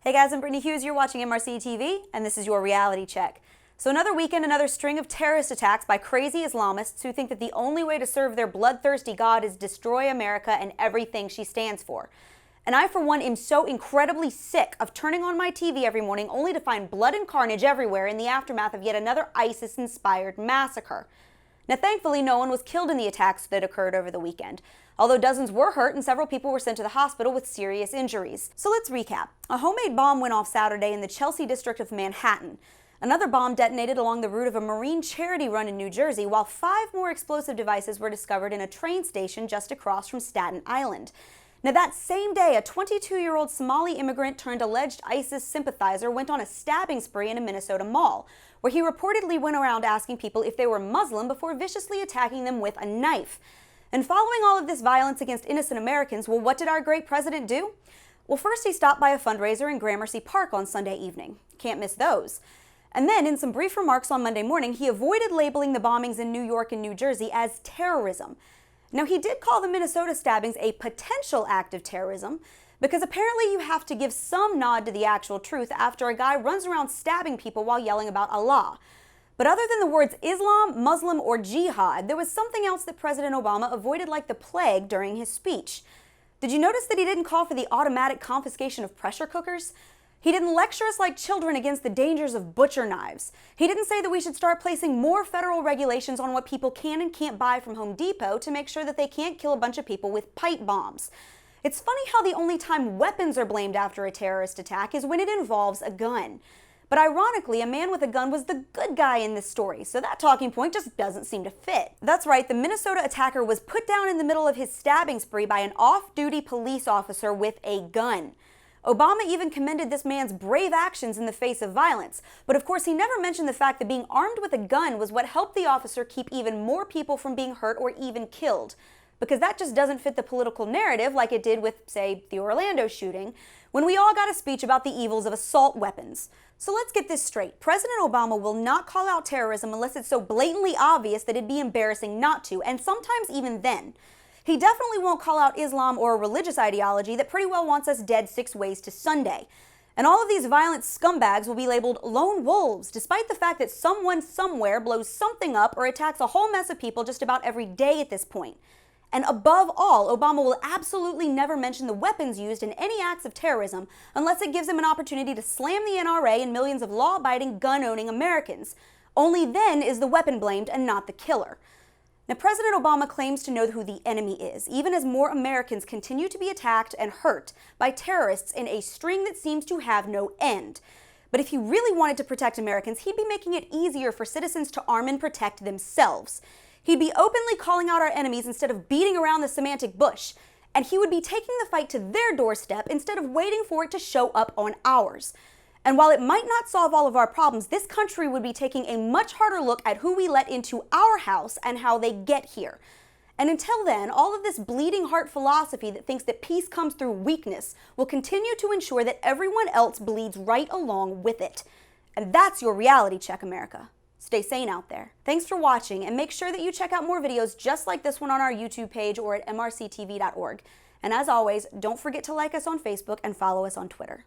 Hey guys, I'm Brittany Hughes. You're watching MRCTV, and this is your reality check. So another weekend, another string of terrorist attacks by crazy Islamists who think that the only way to serve their bloodthirsty God is destroy America and everything she stands for. And I, for one, am so incredibly sick of turning on my TV every morning only to find blood and carnage everywhere in the aftermath of yet another ISIS-inspired massacre. Now, thankfully, no one was killed in the attacks that occurred over the weekend, although dozens were hurt and several people were sent to the hospital with serious injuries. So let's recap. A homemade bomb went off Saturday in the Chelsea district of Manhattan. Another bomb detonated along the route of a marine charity run in New Jersey, while 5 more explosive devices were discovered in a train station just across from Staten Island. Now, that same day, a 22-year-old Somali immigrant turned alleged ISIS sympathizer went on a stabbing spree in a Minnesota mall, where he reportedly went around asking people if they were Muslim before viciously attacking them with a knife. And following all of this violence against innocent Americans, well, what did our great president do? Well, first he stopped by a fundraiser in Gramercy Park on Sunday evening. Can't miss those. And then, in some brief remarks on Monday morning, he avoided labeling the bombings in New York and New Jersey as terrorism. Now, he did call the Minnesota stabbings a potential act of terrorism, because apparently you have to give some nod to the actual truth after a guy runs around stabbing people while yelling about Allah. But other than the words Islam, Muslim, or Jihad, there was something else that President Obama avoided like the plague during his speech. Did you notice that he didn't call for the automatic confiscation of pressure cookers? He didn't lecture us like children against the dangers of butcher knives. He didn't say that we should start placing more federal regulations on what people can and can't buy from Home Depot to make sure that they can't kill a bunch of people with pipe bombs. It's funny how the only time weapons are blamed after a terrorist attack is when it involves a gun. But ironically, a man with a gun was the good guy in this story, so that talking point just doesn't seem to fit. That's right, the Minnesota attacker was put down in the middle of his stabbing spree by an off-duty police officer with a gun. Obama even commended this man's brave actions in the face of violence, but of course he never mentioned the fact that being armed with a gun was what helped the officer keep even more people from being hurt or even killed. Because that just doesn't fit the political narrative like it did with, say, the Orlando shooting, when we all got a speech about the evils of assault weapons. So let's get this straight. President Obama will not call out terrorism unless it's so blatantly obvious that it'd be embarrassing not to, and sometimes even then. He definitely won't call out Islam or a religious ideology that pretty well wants us dead 6 ways to Sunday. And all of these violent scumbags will be labeled lone wolves, despite the fact that someone somewhere blows something up or attacks a whole mess of people just about every day at this point. And above all, Obama will absolutely never mention the weapons used in any acts of terrorism unless it gives him an opportunity to slam the NRA and millions of law-abiding, gun-owning Americans. Only then is the weapon blamed and not the killer. Now, President Obama claims to know who the enemy is, even as more Americans continue to be attacked and hurt by terrorists in a string that seems to have no end. But if he really wanted to protect Americans, he'd be making it easier for citizens to arm and protect themselves. He'd be openly calling out our enemies instead of beating around the semantic bush. And he would be taking the fight to their doorstep instead of waiting for it to show up on ours. And while it might not solve all of our problems, this country would be taking a much harder look at who we let into our house and how they get here. And until then, all of this bleeding heart philosophy that thinks that peace comes through weakness will continue to ensure that everyone else bleeds right along with it. And that's your reality check, America. Stay sane out there. Thanks for watching, and make sure that you check out more videos just like this one on our YouTube page or at mrctv.org. And as always, don't forget to like us on Facebook and follow us on Twitter.